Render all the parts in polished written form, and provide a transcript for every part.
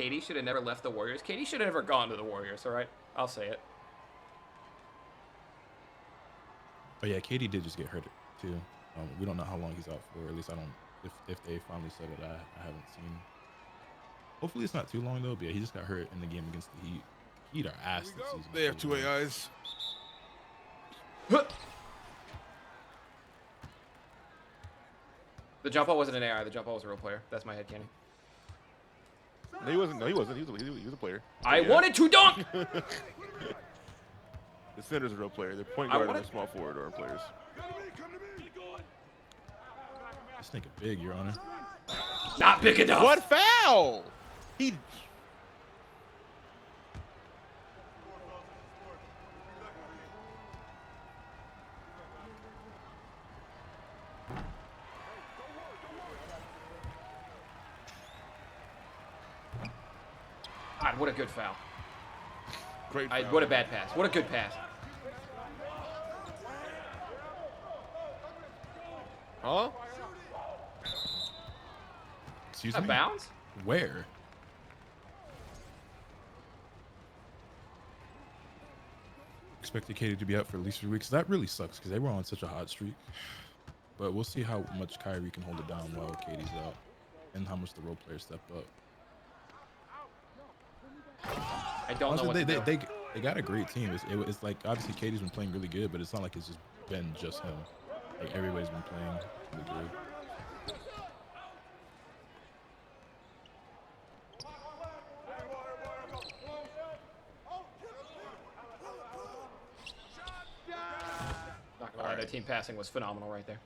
KD should have never left the Warriors. KD should have never gone to the Warriors, all right? I'll say it. Oh, yeah, KD did just get hurt, too. We don't know how long he's out for. At least I don't... If they finally said it, I haven't seen. Hopefully it's not too long, though. But yeah, he just got hurt in the game against the Heat. Heat are ass this season. They have 2 AIs. The jump ball wasn't an AI. The jump ball was a real player. That's my headcanon. No, he wasn't. No, he wasn't. He was a player. I wanted to dunk! The center's a real player. The point guard and the small forward are players. This nigga big, Your Honor. Not big enough. What foul? He... God, what a good foul. Great foul. What a bad pass. What a good pass. Huh? Excuse A me? bounce? Where? Expected KD to be out for at least 3 weeks. That really sucks because they were on such a hot streak. But we'll see how much Kyrie can hold it down while KD's out and how much the role players step up. I don't know what to do. They got a great team. It's like, obviously, KD's been playing really good, but it's not like it's just been just him. Like, everybody's been playing really good. Not gonna lie, their team passing was phenomenal right there.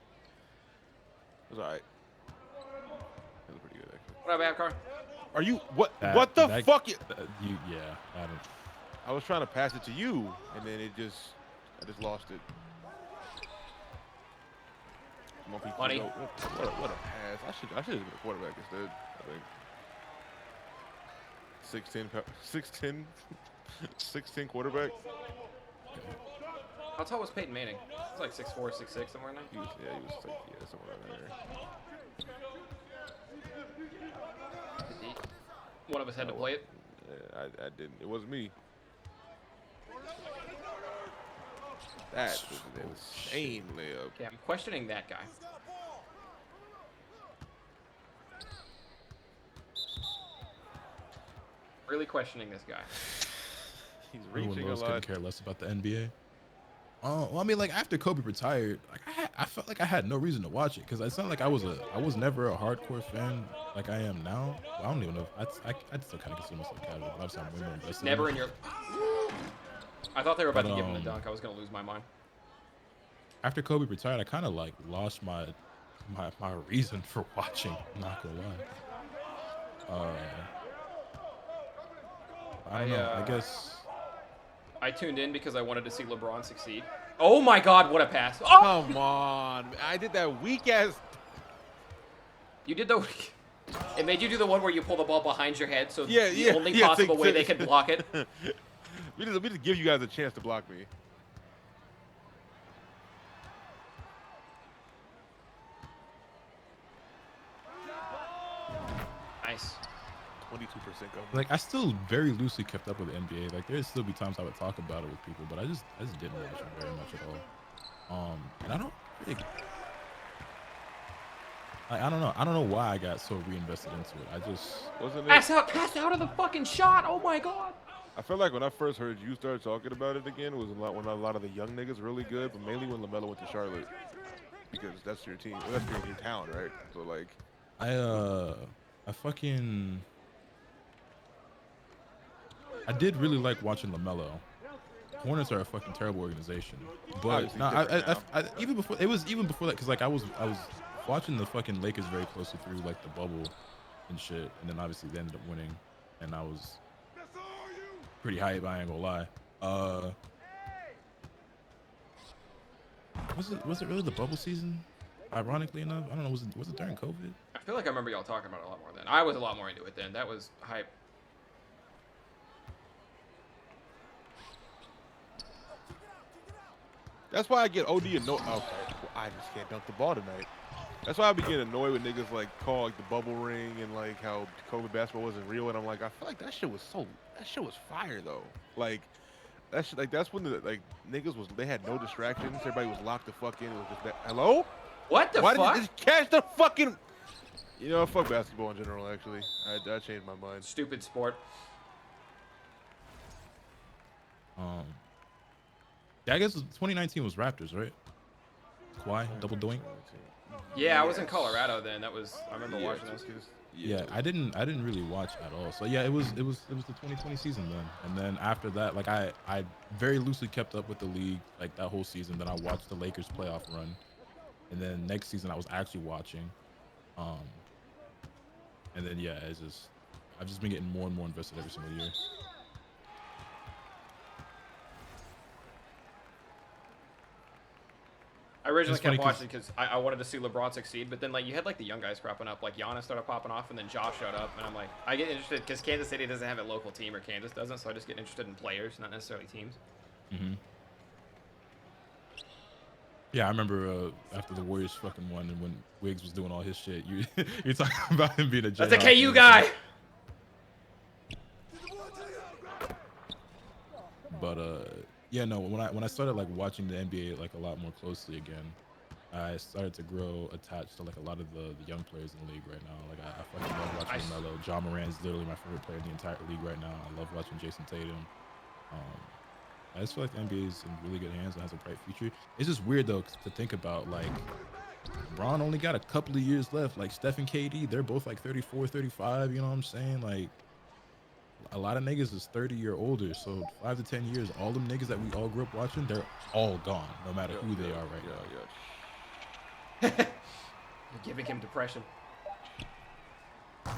It was alright. It was pretty good, actually. What up, Abcar? Are you... What the fuck? Yeah, I don't... I was trying to pass it to you, and then I just lost it. Money. What a pass. I should have been a quarterback instead, I think. 6'10 quarterback. How tall was Peyton Manning? He's like 6'4", 6'6", somewhere in there. He was somewhere in there. One of us had to play it. Yeah, I didn't. It wasn't me. That was an insane layup. Yeah, I'm questioning that guy. Really questioning this guy. He's Everyone reaching a knows lot. couldn't care less about the NBA. Well, I mean, like after Kobe retired, like I felt like I had no reason to watch it because it's not like I was never a hardcore fan like I am now. Well, I don't even know. I still kind of consider myself casual, but obviously I'm way more invested. Never in your. I thought they were about But, to give him the dunk. I was gonna lose my mind. After Kobe retired, I kind of like lost my reason for watching. I'm not gonna lie. I don't know. I guess. I tuned in because I wanted to see LeBron succeed. Oh my God! What a pass! Oh! Come on, I did that weak ass. You did the. It made you do the one where you pull the ball behind your head, so Yeah, the only possible way they could block it. we just give you guys a chance to block me. Nice. 22% go. Like I still very loosely kept up with the NBA. Like there'd still be times I would talk about it with people, but I just didn't watch it very much at all. And I don't really, I don't know why I got so reinvested into it. I just Wasn't it? Pass out of the fucking shot! Oh my God! I felt like when I first heard you start talking about it again, it was when a lot of the young niggas really good, but mainly when LaMelo went to Charlotte, because that's your team. Well, that's your town, right? So like, I did really like watching LaMelo. Hornets are a fucking terrible organization, but even before that, because like I was watching the fucking Lakers very closely through like the bubble and shit, and then obviously they ended up winning, and I was pretty hype. I ain't gonna lie. Was it really the bubble season? Ironically enough, I don't know. Was it during COVID? I feel like I remember y'all talking about it a lot more then. I was a lot more into it then. That was hype. that's why I get OD and no. Okay, well, I just can't dunk the ball tonight. That's why I be getting annoyed with niggas like call like the bubble ring and like how COVID basketball wasn't real, and I'm like, I feel like that shit was fire though. Like that shit, like that's when the like they had no distractions. Everybody was locked the fuck in. It was just that. Hello? What the Why fuck? did you just catch the fucking? You know, fuck basketball in general. Actually, I changed my mind. Stupid sport. Yeah, I guess 2019 was Raptors, right? Kawhi, double doink. Yeah, I was in Colorado then. I remember watching those. Yeah, I didn't really watch at all. So yeah, it was the 2020 season then. And then after that, like I very loosely kept up with the league like that whole season. Then I watched the Lakers playoff run. And then next season I was actually watching. And then yeah, I've just been getting more and more invested every single year. I originally kept watching because I wanted to see LeBron succeed, but then like you had like the young guys cropping up, like Giannis started popping off, and then Josh showed up, and I'm like, I get interested because Kansas City doesn't have a local team, or Kansas doesn't, so I just get interested in players, not necessarily teams. Mm-hmm. Yeah, I remember after the Warriors fucking won, and when Wiggs was doing all his shit, you're talking about him being a That's a KU guy. But yeah, no. When I started like watching the NBA like a lot more closely again, I started to grow attached to like a lot of the young players in the league right now. Like I fucking love watching Melo. Ja Morant is literally my favorite player in the entire league right now. I love watching Jason Tatum. I just feel like the NBA is in really good hands and has a bright future. It's just weird though to think about, like LeBron only got a couple of years left. Like Steph and KD, they're both like 34, 35. You know what I'm saying? Like a lot of niggas is 30 or older. So 5 to 10 years, all them niggas that we all grew up watching, they're all gone, no matter who they are right now. You're giving him depression. LeBron's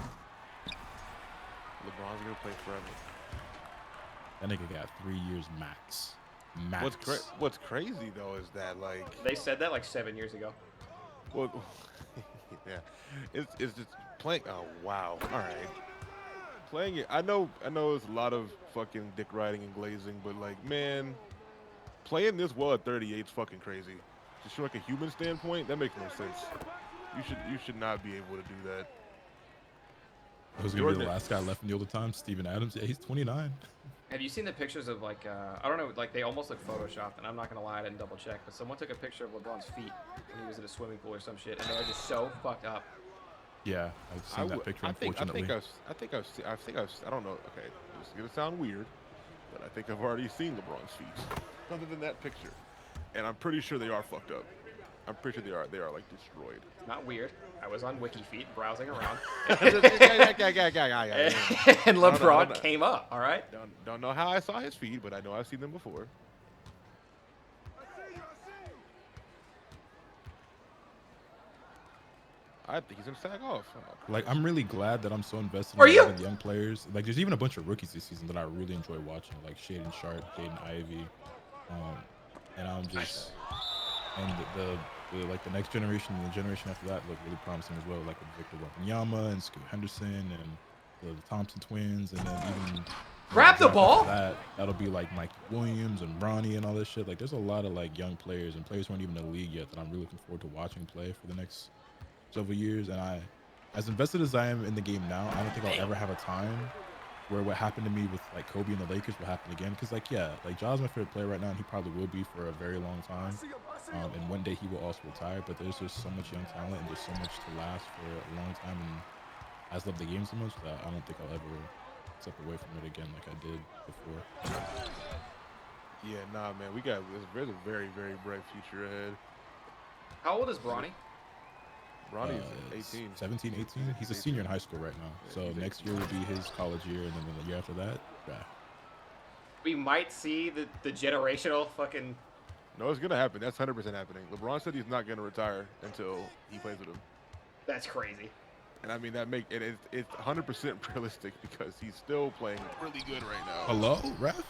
gonna play forever. That nigga got 3 years max. Max. What's crazy though is that like they said that like 7 years ago. Well, yeah, it's just playing. Oh wow! All right, playing it. I know it's a lot of fucking dick riding and glazing, but like, man, playing this well at 38 is fucking crazy. Just from like a human standpoint, that makes no sense. You should not be able to do that. Who's gonna be the last guy left in the older time? Steven Adams. Yeah, he's 29. Have you seen the pictures of like I don't know, like they almost look photoshopped, and I'm not gonna lie, I didn't double check, but someone took a picture of LeBron's feet when he was at a swimming pool or some shit, and they're just so fucked up. Yeah, I've seen that picture. Unfortunately, I think I've. I don't know. Okay, this is gonna sound weird, but I think I've already seen LeBron's feet, other than that picture, and I'm pretty sure they are fucked up. I'm pretty sure they are like destroyed. Not weird. I was on WikiFeet browsing around. And LeBron came up, all right? Don't know how I saw his feed, but I know I've seen them before. I think he's gonna sag off. Oh, like, I'm really glad that I'm so invested in the young players. Like, there's even a bunch of rookies this season that I really enjoy watching, like Shaden Sharp, Jaden Ivey, and I'm just and the next generation and the generation after that look really promising as well, like with Victor Wembanyama and Scoot Henderson and the Thompson twins, and then even grab the ball. That'll be like Mike Williams and Bronny and all this shit. Like, there's a lot of like young players and players who aren't even in the league yet that I'm really looking forward to watching play for the next several years. And as invested as I am in the game now, I don't think I'll ever have a time where what happened to me with like Kobe and the Lakers will happen again. Because like, yeah, like Ja's my favorite player right now, and he probably will be for a very long time. And one day he will also retire. But there's just so much young talent and there's so much to last for a long time. And I just love the game so much that I don't think I'll ever step away from it again like I did before. Yeah, nah, man, there's a very, very bright future ahead. How old is Bronny? Bronny's 18. 17, 18. He's a senior in high school right now. Yeah, so next year will be his college year, and then the year after that, yeah. We might see the generational fucking... No, it's going to happen. That's 100% happening. LeBron said he's not going to retire until he plays with him. That's crazy. And I mean, it's 100% realistic because he's still playing really good right now. Hello, ref?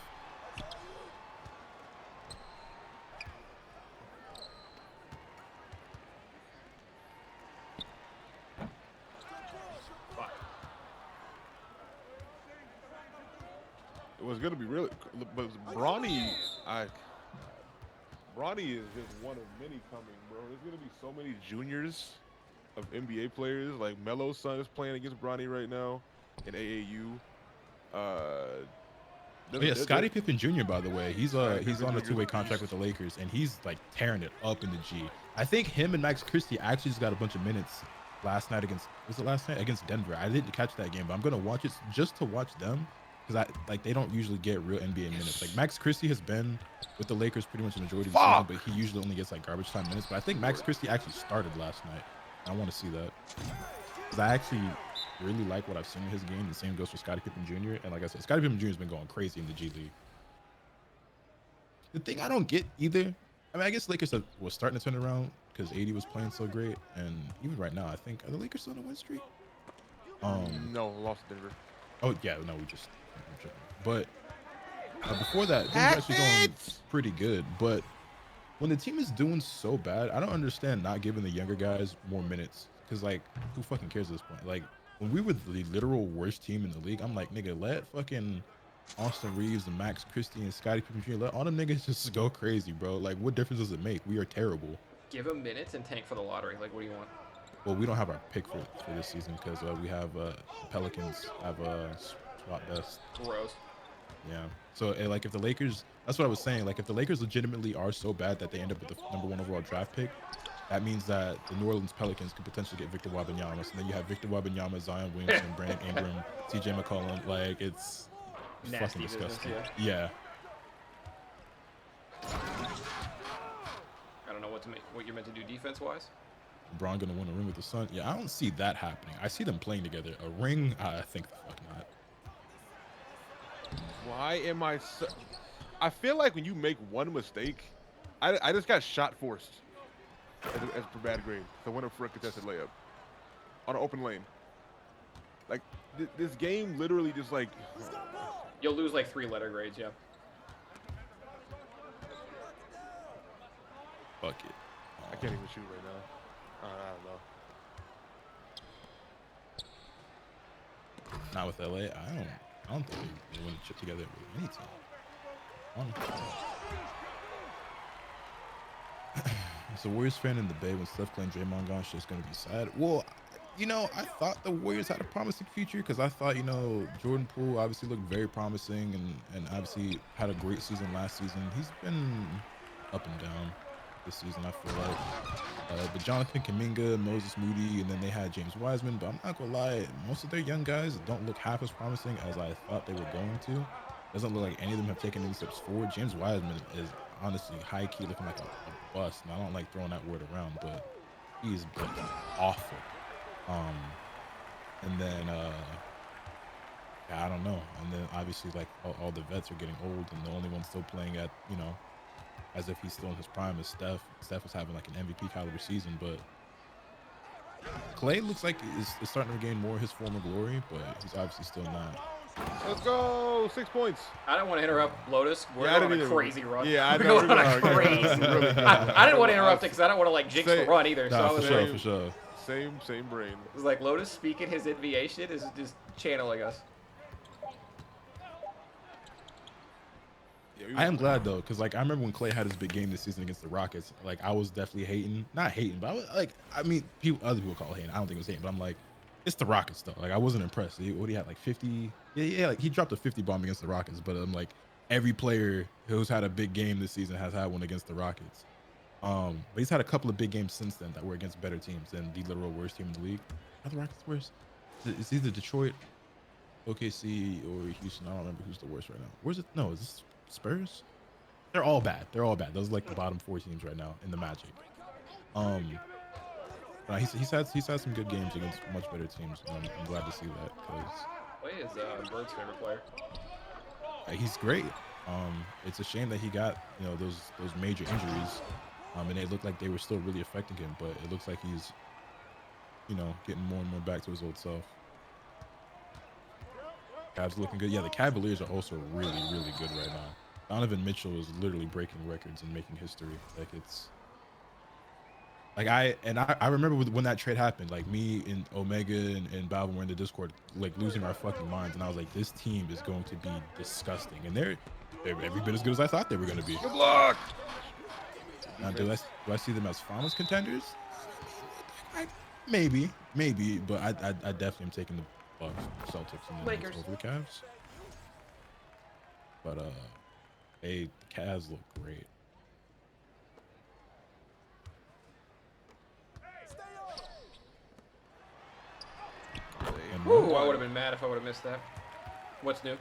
It was going to be really, but Bronny is just one of many coming, bro. There's going to be so many juniors of NBA players. Like Melo's son is playing against Bronny right now in AAU. Oh, yeah, Scottie Pippen Jr. by the way, he's on a Pippen two-way Jr.'s contract with the Lakers, and he's like tearing it up in the G. I think him and Max Christie actually just got a bunch of minutes last night against Denver. I didn't catch that game, but I'm gonna watch it just to watch them because they don't usually get real NBA minutes. Like Max Christie has been with the Lakers pretty much the majority of the season, but he usually only gets like garbage time minutes. But I think Max Christie actually started last night. I want to see that because I actually really like what I've seen in his game. The same goes for Scottie Pippen Jr. And like I said, Scottie Pippen Jr. has been going crazy in the G League. The thing I don't get either, I mean, I guess Lakers was starting to turn around because AD was playing so great, and even right now, I think are the Lakers still on a win streak? No, lost to Denver. Oh yeah, no, I'm tripping. But before that, things were actually going pretty good. But when the team is doing so bad, I don't understand not giving the younger guys more minutes. Because like, who fucking cares at this point? Like, when we were the literal worst team in the league, I'm like, nigga, let fucking Austin Reeves and Max Christie and Scottie Pippen Jr., let all them niggas just go crazy, bro. Like, what difference does it make? We are terrible. Give them minutes and tank for the lottery. Like, what do you want? Well, we don't have our pick for this season because we have the Pelicans have swap best. Gross. Yeah. So like, if the Lakers, that's what I was saying. Like, if the Lakers legitimately are so bad that they end up with the #1 overall draft pick, that means that the New Orleans Pelicans could potentially get Victor Wembanyama. So then you have Victor Wembanyama, Zion Williamson, Brandon Ingram, CJ McCollum. Like, it's Nasty fucking business, disgusting. yeah. Yeah. I don't know what you're meant to do defense-wise. LeBron gonna win a ring with the Sun. Yeah, I don't see that happening. I see them playing together. A ring, I think the fuck not. Why am I so... I feel like when you make one mistake, I just got shot forced as per bad grade. So I went up for a contested layup on an open lane. Like, this game literally just like... You'll lose like 3 letter grades, yeah. Fuck it. I can't even shoot right now. I don't know. Not with LA. I don't think they win a chip together with any team. As a Warriors fan in the Bay, when Steph Clay and Draymond gone, shit's gonna be sad. Well, you know, I thought the Warriors had a promising future because I thought, you know, Jordan Poole obviously looked very promising and obviously had a great season last season. He's been up and down this season, I feel like. But Jonathan Kuminga, Moses Moody, and then they had James Wiseman. But I'm not gonna lie, most of their young guys don't look half as promising as I thought they were going to. Doesn't look like any of them have taken any steps forward. James Wiseman is honestly high-key looking like a bust. And I don't like throwing that word around, but he's been awful. And then yeah, I don't know. And then obviously like all the vets are getting old, and the only one still playing at, you know, as if he's still in his prime is Steph. Steph was having like an MVP caliber season, but Clay looks like is starting to regain more of his former glory, but he's obviously still not. Let's go! 6 points. I don't want to interrupt Lotus. We're on a crazy run. Yeah, I We're know. going on a crazy run. I didn't want to interrupt it because I don't want to like jinx the run either. Nah, so for sure, for sure. Same brain. It's like Lotus speaking his NBA shit is just channeling us. I am glad though, because like I remember when Clay had his big game this season against the Rockets. Like I was definitely not hating, but I was like, I mean, other people call it hating. I don't think it was hating, but I'm like, it's the Rockets though. Like I wasn't impressed. What he had like 50? Yeah. Like he dropped a 50 bomb against the Rockets, but I'm like, every player who's had a big game this season has had one against the Rockets. But he's had a couple of big games since then that were against better teams than the literal worst team in the league. Are the Rockets worse? It's either Detroit, OKC, or Houston. I don't remember who's the worst right now. Where's it? No, is this Spurs? They're all bad. Those are like the bottom 4 teams right now in the Magic. He's had some good games against much better teams. And I'm glad to see that because Clay is Bird's favorite player. He's great. It's a shame that he got, you know, those major injuries, and it looked like they were still really affecting him. But it looks like he's, you know, getting more and more back to his old self. Cavs looking good. Yeah, the Cavaliers are also really, really good right now. Donovan Mitchell is literally breaking records and making history. Like it's like I remember when that trade happened, like me and Omega and Balvin were in the Discord, like losing our fucking minds, and I was like, this team is going to be disgusting, and they're every bit as good as I thought they were going to be. Good luck. Now, do I see them as finals contenders? maybe, but I definitely am taking the Bucks, Celtics, and the Knicks Lakers. over the Cavs. But the Cavs look great. And Ooh, I would have been mad if I would have missed that. What's new?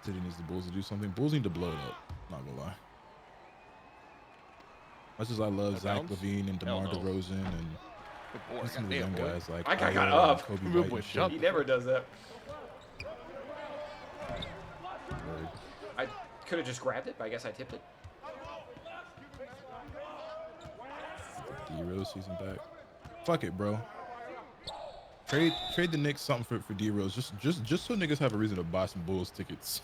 City needs the Bulls to do something. Bulls need to blow it up. Not gonna lie. Much as I love Zach LaVine and DeMar DeRozan and some of the young guys like I got up. Kobe Good White boy, and shit. jump. He never does that. Word. I could have just grabbed it, but I guess I tipped it. D-Rose season back. Fuck it, bro. Trade the Knicks something for D-Rose. Just so niggas have a reason to buy some Bulls tickets.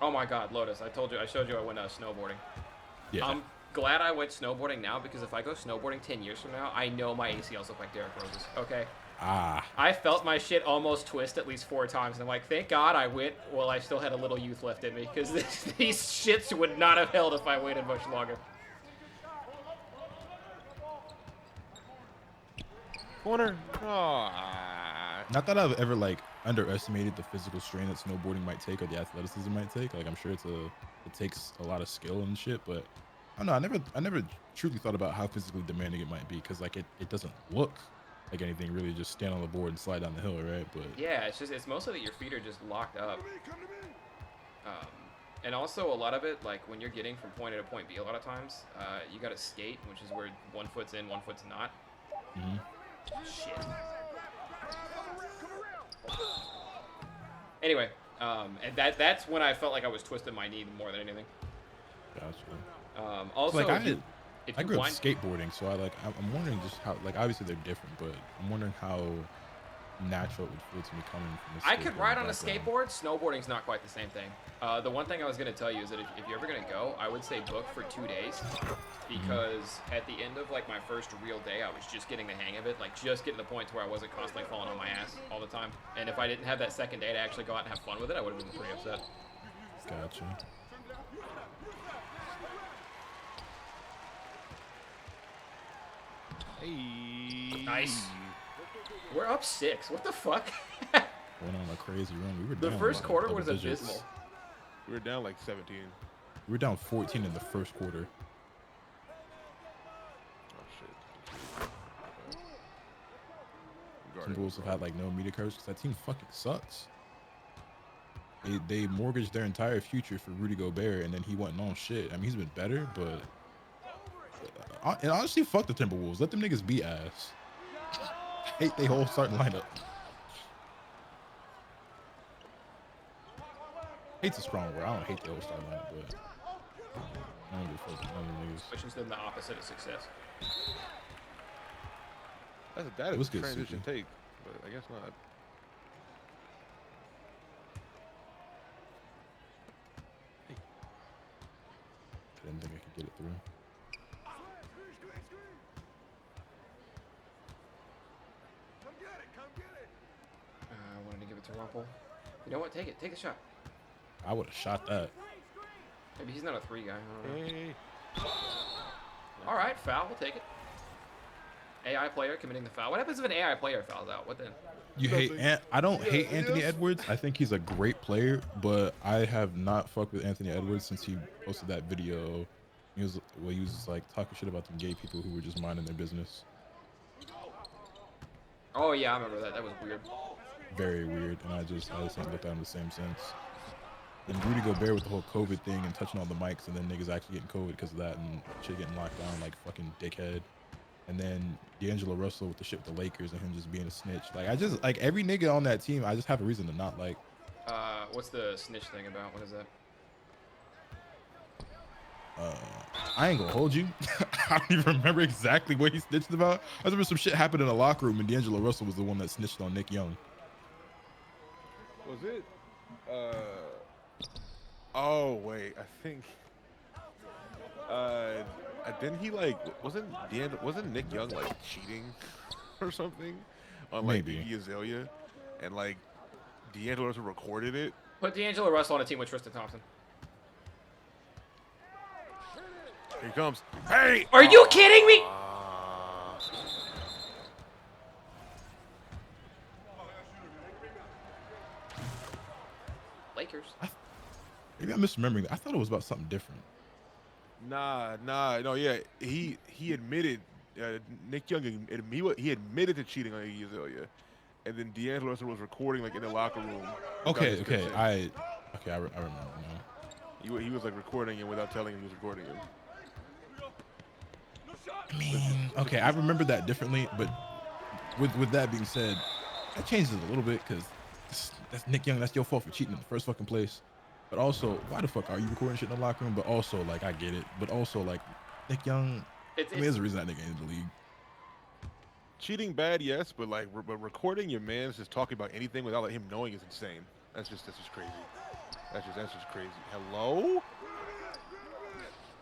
Oh my God, Lotus! I showed you I went snowboarding. Yeah. I'm glad I went snowboarding now because if I go snowboarding 10 years from now, I know my ACLs look like Derrick Rose's. Okay. Ah. I felt my shit almost twist at least 4 times, and I'm like, thank God I went while I still had a little youth left in me, because these shits would not have held if I waited much longer. Corner. Oh. Not that I've ever like underestimated the physical strain that snowboarding might take or the athleticism might take. Like I'm sure it takes a lot of skill and shit, but I don't know. I never truly thought about how physically demanding it might be because like it doesn't look like anything really. Just stand on the board and slide down the hill, right? But Yeah, it's mostly that your feet are just locked up. And also a lot of it, like when you're getting from point A to point B, a lot of times you got to skate, which is where one foot's in, one foot's not. Mhm. Shit. Anyway, and that's when I felt like I was twisting my knee more than anything. Gotcha. Also, Like if I you grew up wind, skateboarding, so I'm wondering just how, like, obviously they're different, but I'm wondering how natural it would feel to me coming from a I could ride on a background. skateboard. Snowboarding's not quite the same thing. The one thing I was going to tell you is that if you're ever going to go, I would say book for 2 days because at the end of like my first real day, I was just getting the hang of it, like just getting to the point to where I wasn't constantly falling on my ass all the time. And if I didn't have that second day to actually go out and have fun with it, I would have been pretty upset. Gotcha. Hey. Nice. We're up 6. What the fuck? Went on a crazy run. We were The down first like quarter double was digits. abysmal. We were down like 17. We were down 14 in the first quarter. Oh shit. Some Bulls have had like no media coverage because that team fucking sucks. They mortgaged their entire future for Rudy Gobert, and then he went on shit. I mean, he's been better, but and honestly, fuck the Timberwolves. Let them niggas beat ass. Hate they whole starting lineup. Hate's a strong word. I don't hate the whole starting lineup, but I don't give a fuck about none of them niggas. Which is then the opposite of success. That It was is a good, transition Suki. take, but I guess not. I didn't think I could get it through. I wanted to give it to Rumpel. You know what? Take it. Take the shot. I would have shot that. Maybe he's not a 3 guy. I don't know. Hey. All right, foul. We'll take it. AI player committing the foul. What happens if an AI player fouls out? What then? You hate I don't hate Anthony Edwards. I think he's a great player, but I have not fucked with Anthony Edwards since he posted that video. He was like talking shit about them gay people who were just minding their business. Oh yeah, I remember that. That was weird. Very weird, and I just ain't looked at him in the same sense. And Rudy Gobert with the whole COVID thing and touching all the mics, and then niggas actually getting COVID because of that, and shit getting locked down like fucking dickhead. And then D'Angelo Russell with the shit with the Lakers and him just being a snitch. Like I just like every nigga on that team. I just have a reason to not like. What's the snitch thing about? What is that? I ain't gonna hold you. I don't even remember exactly what he snitched about. I remember some shit happened in the locker room, and D'Angelo Russell was the one that snitched on Nick Young. Was it? Oh wait, I think. Didn't he like? Wasn't Nick Young like cheating or something on like Maybe. Iggy Azalea, and like D'Angelo Russell recorded it? Put D'Angelo Russell on a team with Tristan Thompson. Here he comes. Hey! Are you kidding me? Lakers. Maybe I'm misremembering. I thought it was about something different. Nah, no, yeah. He admitted, Nick Young, he admitted to cheating on Iggy Azalea. And then D'Angelo Russell was recording like in the locker room. Okay, I remember now. He was like recording it without telling him he was recording him. I mean, okay, I remember that differently, but with that being said, that changes it a little bit because that's Nick Young. That's your fault for cheating in the first fucking place. But also, why the fuck are you recording shit in the locker room? But also, like, I get it. But also, like, Nick Young, there's a reason that nigga ain't in the league. Cheating bad, yes, but like, but recording your man's just talking about anything without him knowing is insane. That's just crazy. That's just crazy. Hello?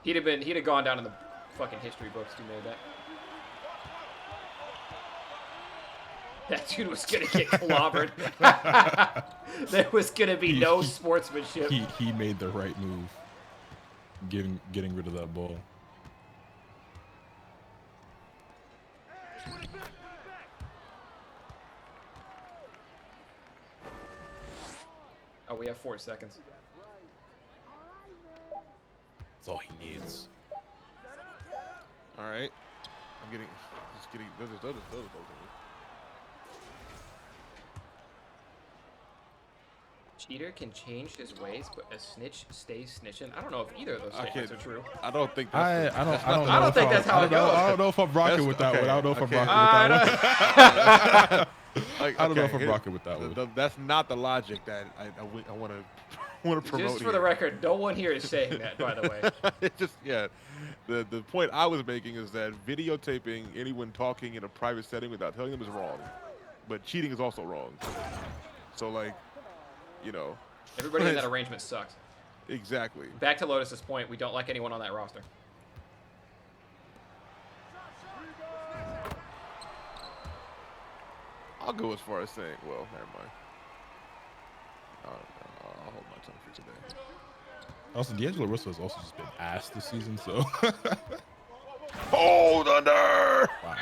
He'd have gone down in the fucking history books to made that. That dude was gonna get clobbered. There was gonna be no sportsmanship. He made the right move, getting rid of that ball. Oh, we have 4 seconds. That's all he needs. All right. I'm getting. Those. Cheater can change his ways, but a snitch stays snitching. I don't know if either of those statements are true. I don't think. I don't think that's how it goes. I don't know if I'm rocking with that one. I don't know if I'm rocking with that one. I don't know if I'm rocking with that one. That's not the logic that I want to promote. Just for the record, no one here is saying that, by the way. It's just, yeah. The point I was making is that videotaping anyone talking in a private setting without telling them is wrong, but cheating is also wrong. So like, you know, everybody in that arrangement sucks. Exactly. Back to Lotus's point, we don't like anyone on that roster. I'll go as far as saying, well, never mind. I'll hold my tongue for today. Also, D'Angelo Russell has also just been ass this season, so. Hold under! Wow.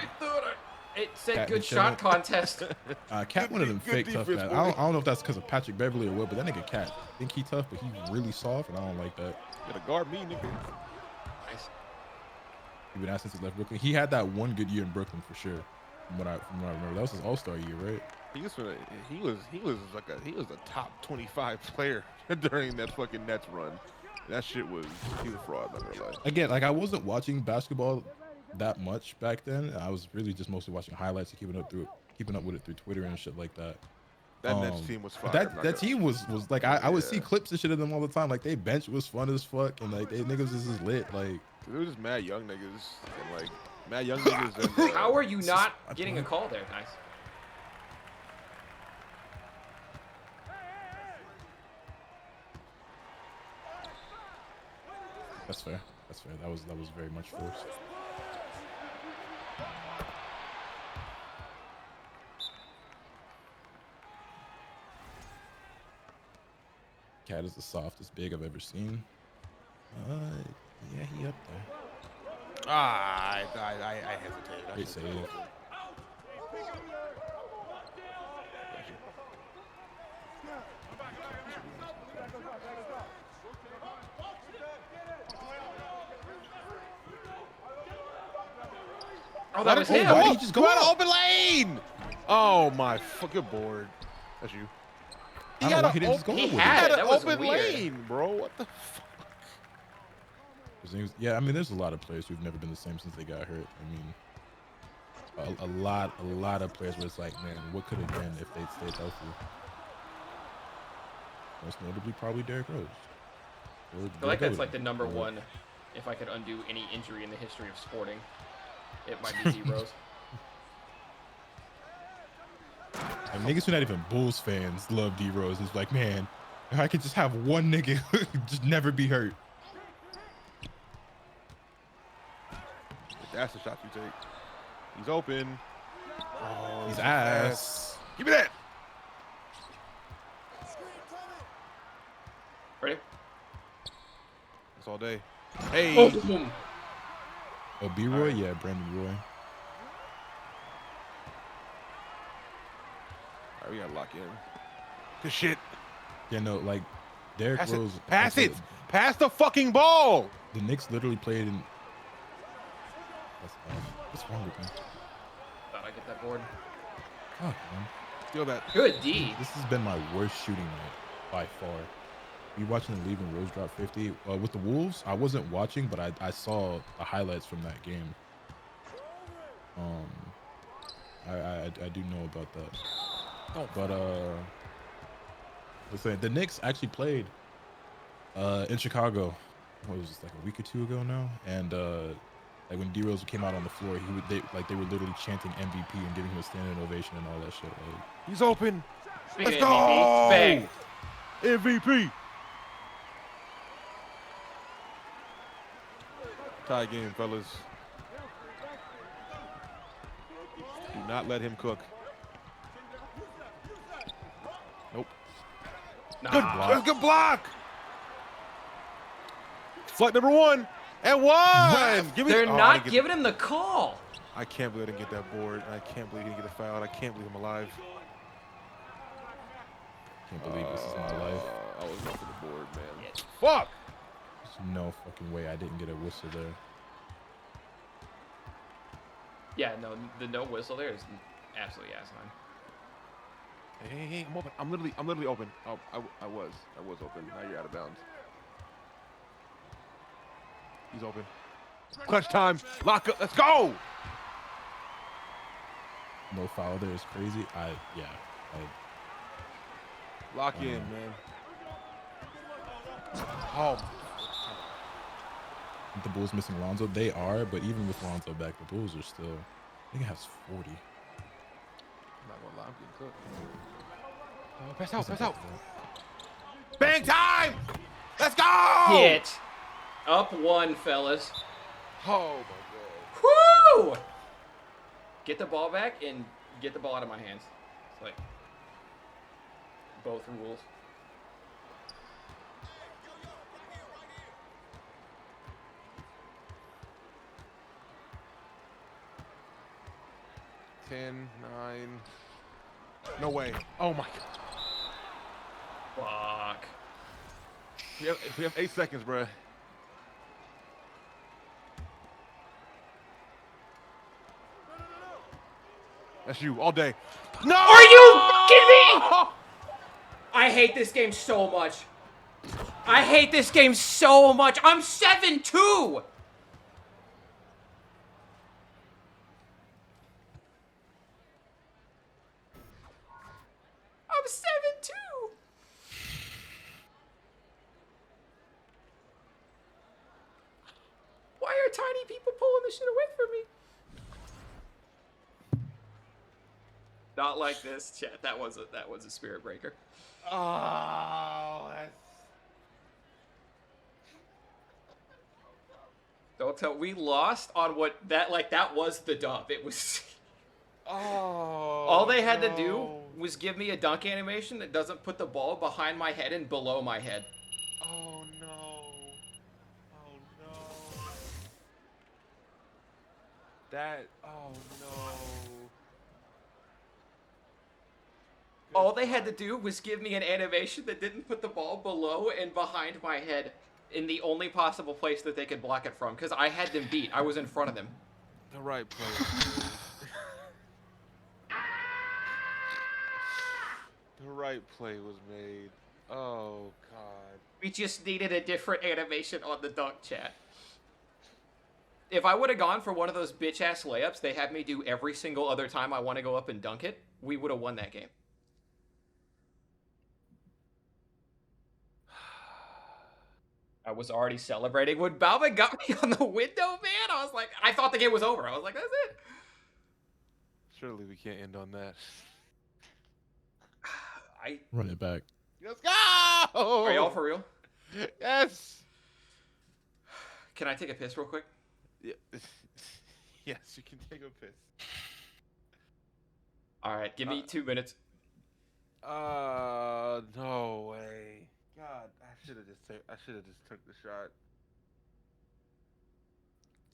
It said Cat good shot contest. Cat one of them fake tough guys. I don't know if that's because of Patrick Beverly or what, but that nigga Cat, I think he tough, but he's really soft, and I don't like that. You gotta guard me, nigga. Nice. He's been asked since he left Brooklyn. He had that one good year in Brooklyn for sure. From what I remember, that was his All-Star year, right? He was a top 25 player during that fucking Nets run. That shit was, he was a fraud, not gonna lie. Again, like I wasn't watching basketball that much back then. I was really just mostly watching highlights and keeping up with it through Twitter and shit like that. That Nets team was fire. That team was like I would see clips and shit of them all the time. Like they bench was fun as fuck, and like they niggas was just lit. Like they were just mad young niggas, and like mad young niggas. And, how are you not getting a call there, guys? That's fair. That's fair. That was very much forced. Cat is the softest big I've ever seen. Yeah, he up there. I hesitated. Great save. Oh, that was him. Why did he just go out out? of open lane? Oh my fucking board. That's you. He had an open lane, bro. What the fuck? Yeah, I mean, there's a lot of players who've never been the same since they got hurt. I mean, a lot of players where it's like, man, what could have been if they'd stayed healthy? Most notably, probably Derrick Rose. I feel like that's like the number one. If I could undo any injury in the history of sporting, it might be D Rose. And niggas who not even Bulls fans love D Rose. It's like, man, if I could just have one nigga just never be hurt. That's the shot you take. He's open. Oh, he's ass. Give me that. Ready? That's all day. Hey. Oh, Oh, B-Roy? Right. Yeah, Brandon Roy. All right, we gotta lock in. Good shit. Yeah, no, like Derrick Pass Rose. it. Pass it. Pass the fucking ball. The Knicks literally played in. What's wrong with me? Thought I'd get that board. Fuck, man. Feel that. Good D. This has been my worst shooting night by far. You watching the league when Rose dropped 50 with the Wolves? I wasn't watching, but I saw the highlights from that game. I do know about that. Oh, But let's say the Knicks actually played in Chicago. What was this, like a week or two ago now? And like when D Rose came out on the floor, they were literally chanting MVP and giving him a standing ovation and all that shit. Like, he's open. Speaking Let's of go. MVP, bang. MVP. Tie game, fellas. Do not let him cook. Nope. Nah. Good block. Flight number 1 and 1. Give me. They're oh, not giving him the call. I can't believe I didn't get that board. I can't believe he didn't get a foul. I can't believe I'm alive. can't believe this is my life. I was going for the board, man. Yeah. Fuck. There's no fucking way I didn't get a whistle there. Yeah, no, the no whistle there is absolutely asinine. Hey, I'm open. I'm literally open. Oh, I was open. Now you're out of bounds. He's open. Clutch time. Lock up. Let's go. No foul there is crazy. Lock in, man. Oh. The Bulls missing Lonzo. They are, but even with Lonzo back, the Bulls are still. I think it has 40. I'm not gonna lie, I'm getting cooked. Oh, pass out. Bang time! Let's go! Hit. Up 1, fellas. Oh my Woo! Get the ball back and get the ball out of my hands. It's like both rules. god. 10, 9. No way. Oh my god. Fuck. We have 8 seconds, bruh. That's you all day. No! Are you kidding me? I hate this game so much. I hate this game so much. I'm 7-2. I'm 7-2. Why are tiny people pulling this shit away from me? Not like this, chat. That was a spirit breaker. Oh, that's... Don't tell. We lost on what that was the dub. It was. Oh. All they had to do was give me a dunk animation that doesn't put the ball behind my head and below my head. Oh no. Oh no. That. Oh no. All they had to do was give me an animation that didn't put the ball below and behind my head in the only possible place that they could block it from, because I had them beat. I was in front of them. The right play. The right play was made. Oh god. We just needed a different animation on the dunk, chat. If I would have gone for one of those bitch-ass layups they have me do every single other time I want to go up and dunk it, we would have won that game. I was already celebrating when Balvin got me on the window, man. I was like, I thought the game was over. I was like, that's it. Surely we can't end on that. Run it back. Let's go! Are y'all for real? Yes. Can I take a piss real quick? Yeah. Yes, you can take a piss. All right, give me 2 minutes. No way. God, I should have just took the shot.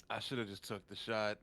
I should have just took the shot.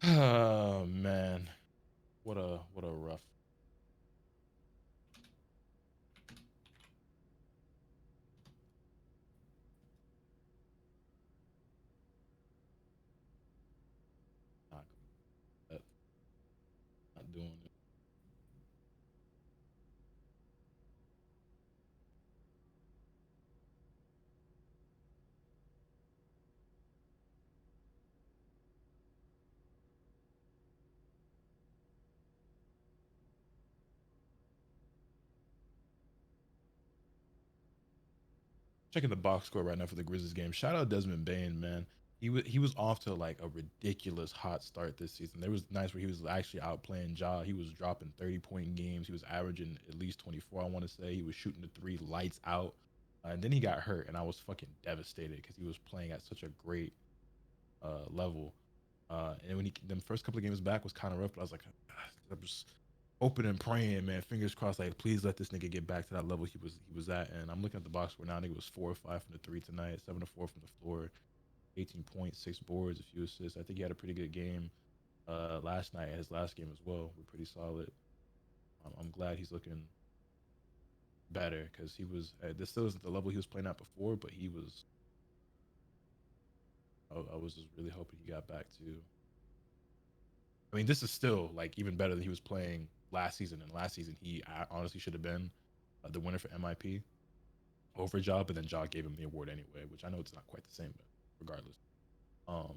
Oh man, what a rough. Not, not doing it. Checking the box score right now for the Grizzlies game. Shout out Desmond Bain, man. He was off to like a ridiculous hot start this season. There was nights where he was actually out playing Ja. He was dropping 30-point games. He was averaging at least 24. I want to say he was shooting the three lights out, and then he got hurt, and I was fucking devastated because he was playing at such a great level. And when he the first couple of games back was kind of rough, but I was like, I was hoping and praying, man. Fingers crossed, like please let this nigga get back to that level he was at. And I'm looking at the box score now. Nigga was 4 or 5 from the three tonight, 7 or 4 from the floor, 18 points, 6 boards, a few assists. I think he had a pretty good game last night. His last game as well were pretty solid. I'm glad he's looking better because he was this still isn't the level he was playing at before, but he was. I was just really hoping he got back to. I mean, this is still like even better than he was playing last season. And last season, he honestly should have been the winner for MIP over Ja, but then Ja gave him the award anyway, which I know it's not quite the same, but regardless, um,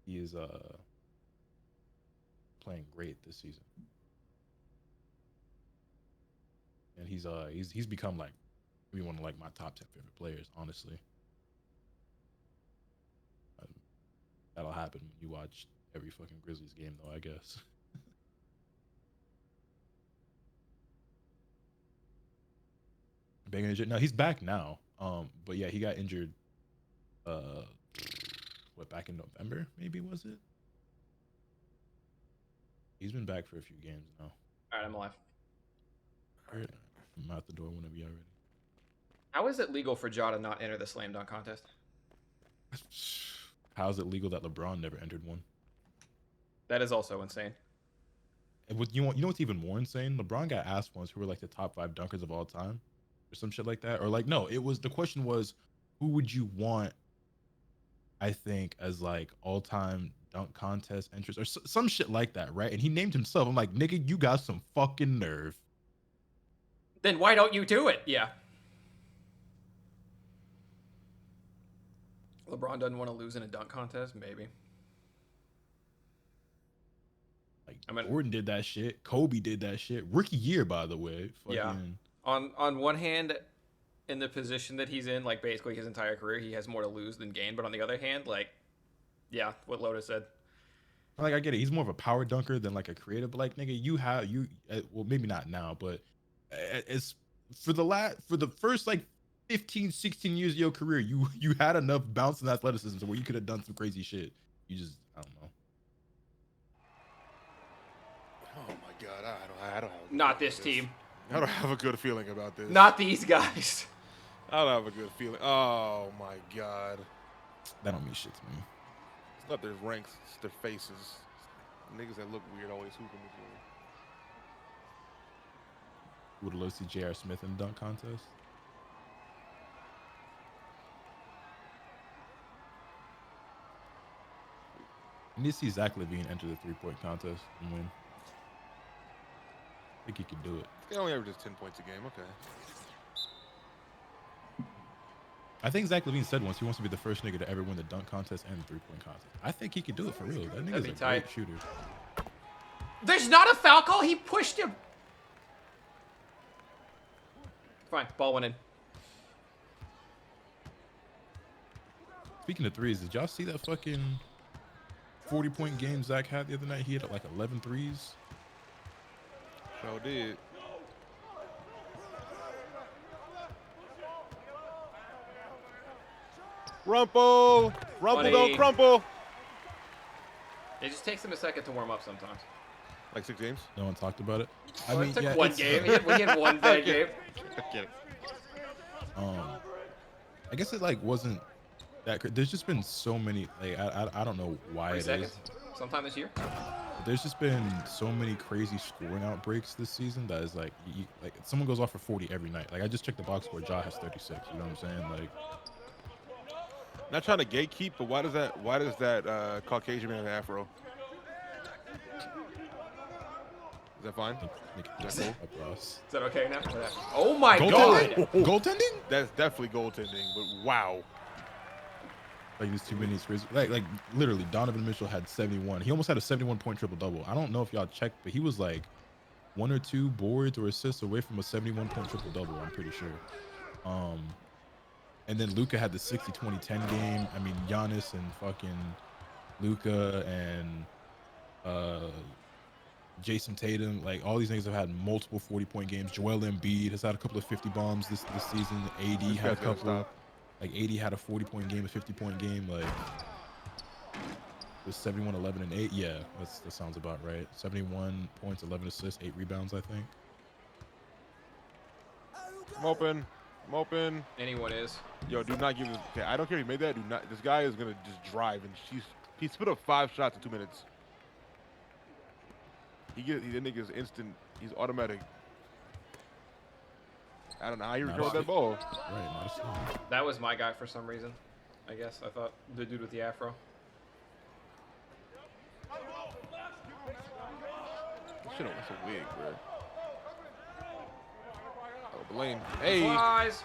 he is playing great this season, and he's become like maybe one of like my top 10 favorite players, honestly. Um, that'll happen when you watch every fucking Grizzlies game, though, I guess. Bang injured. No, he's back now. But yeah, he got injured. Uh, what back in November? Maybe was it? He's been back for a few games now. All right, I'm alive. Right. I'm out the door whenever you're ready. How is it legal for Ja to not enter the slam dunk contest? How's it legal that LeBron never entered one? That is also insane. And you know what's even more insane? LeBron got asked once who were like the top 5 dunkers of all time, or some shit like that, or like no, it was the question was who would you want? I think as like all time dunk contest entrants or some shit like that, right? And he named himself. I'm like, nigga, you got some fucking nerve. Then why don't you do it? Yeah. LeBron doesn't want to lose in a dunk contest, maybe. Like Jordan did that shit. Kobe did that shit. Rookie year, by the way. Fucking. Yeah. On one hand, in the position that he's in, like basically his entire career, he has more to lose than gain. But on the other hand, like, yeah, what Lotus said. Like I get it. He's more of a power dunker than like a creative. But like nigga, well maybe not now, but it's for the first like 15, 16 years of your career, you had enough bounce and athleticism to where you could have done some crazy shit. You just I don't know. Oh my god, I don't have. Not this team. I don't have a good feeling about this. Not these guys. I don't have a good feeling. Oh my god. That don't mean shit to me. It's not their ranks, it's their faces. Niggas that look weird always hooping this way. Would have loved to see J.R. Smith in the dunk contest. You need to see Zach LaVine enter the 3-point contest and win. I think he can do it. He only averages 10 points a game. Okay. I think Zach LaVine said once he wants to be the first nigga to ever win the dunk contest and the 3-point contest. I think he could do it for real. That nigga's a great shooter. There's not a foul call. He pushed him. Fine. Ball went in. Speaking of threes, did y'all see that fucking 40-point game Zach had the other night? He had like 11 threes. Sure did. Rumple! Rumple don't crumple! It just takes him a second to warm up sometimes. Like 6 games? No one talked about it. I mean, it took one game. We had one bad game. I guess it like wasn't that. There's just been so many. Like I don't know why 3 it seconds. is. Sometime this year. There's just been so many crazy scoring outbreaks this season that is like, like someone goes off for 40 every night. Like I just checked the box score. Ja has 36. You know what I'm saying? Like, not trying to gatekeep, but why does that Caucasian man have an afro? Is that fine? Is that cool? Is that okay now? Oh my god! Goaltending? That's definitely goaltending, but wow. Like these 2 minutes crazy. Like literally, Donovan Mitchell had 71. He almost had a 71-point triple-double. I don't know if y'all checked, but he was like 1 or 2 boards or assists away from a 71-point triple-double. I'm pretty sure. And then Luka had the 60-20-10 game. I mean, Giannis and fucking Luka and Jason Tatum, like all these niggas have had multiple 40-point games. Joel Embiid has had a couple of 50 bombs this season. AD had a couple. Like 80 had a 40-point game, a 50-point game. Like it was 71, 11, and 8. Yeah, that sounds about right. 71 points, 11 assists, 8 rebounds, I think. I'm open. I'm open. Anyone is. Yo, do not give this. Okay, I don't care if he made that. Do not. This guy is gonna just drive, and he spit up 5 shots in 2 minutes. That nigga's instant. He's automatic. I don't know how he recovered that ball. Right, nice. That was my guy for some reason. I guess I thought the dude with the afro. Shit, that's a wig, bro. Oh, Blaine. Hey. Flies.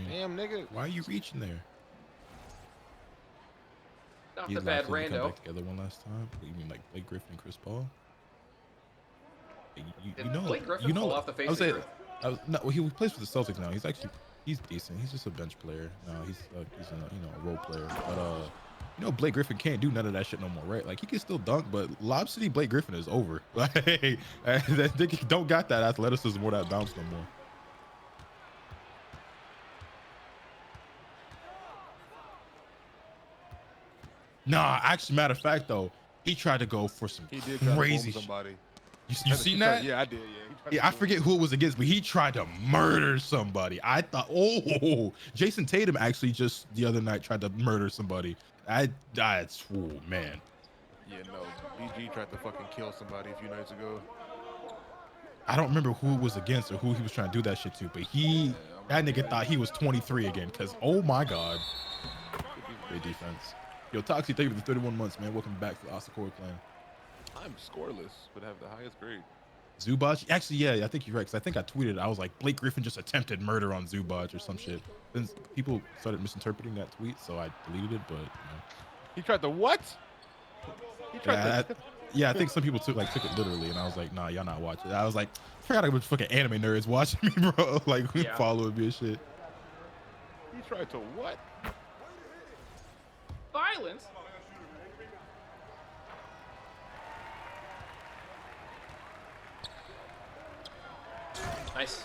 Damn, nigga. Why are you reaching there? Not the bad Come rando. back together one last time. You mean like Blake Griffin and Chris Paul? You know, Blake Griffin fall off the face of the earth? No, he plays for the Celtics now. He's decent. He's just a bench player. No, he's a role player. But Blake Griffin can't do none of that shit no more, right? Like he can still dunk, but Lob City Blake Griffin is over. Like they don't got that athleticism or that bounce no more. Nah, actually, matter of fact, though, he tried to go for some crazy shit. You seen that? Yeah, I did. Yeah, I forget who it was against, but he tried to murder somebody. I thought, Jason Tatum actually just the other night tried to murder somebody. That's, man. Yeah, no, BG tried to fucking kill somebody a few nights ago. I don't remember who it was against or who he was trying to do that shit to, but that nigga thought he was 23 again, because, oh my God. Great defense. Yo, Toxie, thank you for the 31 months, man. Welcome back to the Asakura clan. I'm scoreless, but have the highest grade. Zubac? Actually, yeah, I think you're right, because I think I tweeted, I was like, Blake Griffin just attempted murder on Zubac or some shit. Then people started misinterpreting that tweet, so I deleted it, but, He tried to what? He tried to... Yeah, I think some people took it literally, and I was like, nah, y'all not watching. I was like, I forgot I was fucking anime nerds watching me, bro. Like, following me and shit. He tried to what? Violence. Nice.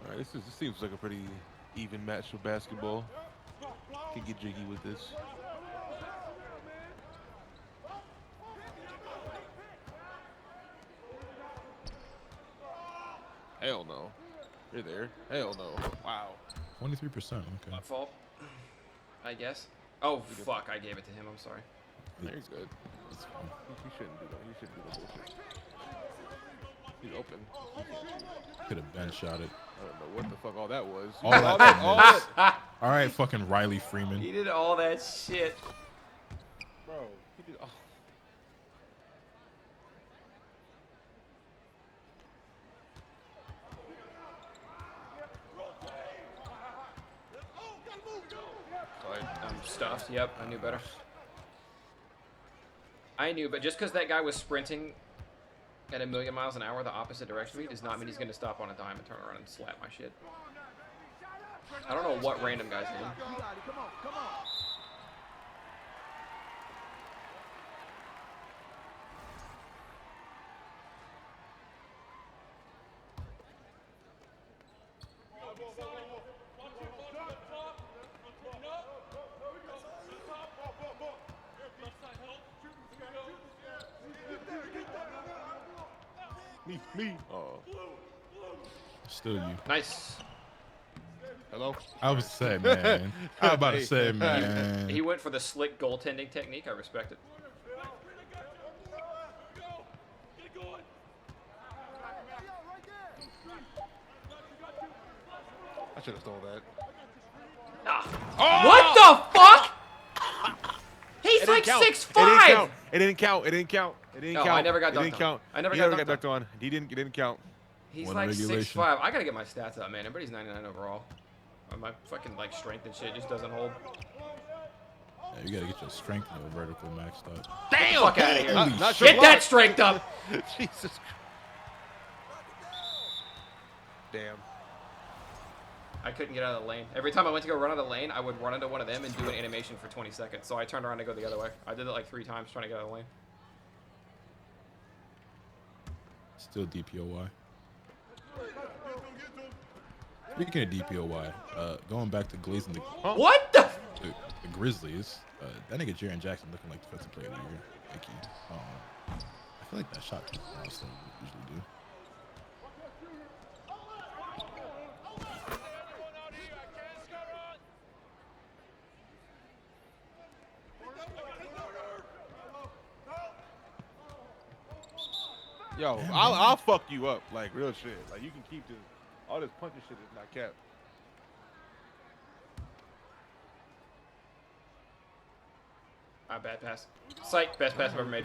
All right, this seems like a pretty even match for basketball. Can get jiggy with this. Hell no. You're there. Hell no. Wow. 23%. Okay. My fault. I guess. Oh, fuck. I gave it to him. I'm sorry. There you good. It's fine. He shouldn't do that. He shouldn't do the bullshit. He's open. Could have bench shot it. I don't know what the fuck all that was. All that. All right, fucking Riley Freeman. He did all that shit. Bro, he did all. I'm stuffed. Yep, I knew better. I knew, but just because that guy was sprinting at 1,000,000 miles an hour the opposite direction of me does not mean he's going to stop on a dime and turn around and slap my shit. I don't know what random guy's name. Me. Oh. Still you. Nice. Hello? I was saying, man. I was about to say, man. He went for the slick goaltending technique. I respect it. I should have stole that. Ah. What the fuck? He's like 6'5". It didn't count. I never got dunked on. I never got dunked on. It didn't count. He's One like regulation. 6'5". I gotta get my stats up, man. Everybody's 99 overall. My fucking like strength and shit just doesn't hold. Yeah, you gotta get your strength and your vertical maxed out. Damn! Fuck out of here. Not sure Get why. that strength up. Jesus Christ. Damn. I couldn't get out of the lane. Every time I went to go run out of the lane, I would run into one of them and do an animation for 20 seconds. So I turned around to go the other way. I did it like 3 times trying to get out of the lane. Still DPOY. Speaking of DPOY, going back to glazing the What the? the Grizzlies, that nigga Jaren Jackson looking like defensive player of the year. Like I feel like that shot I still usually do. Yo, I'll fuck you up, like real shit. Like you can keep this, all this punching shit is not capped. Bad pass. Psych. Best pass I've ever made.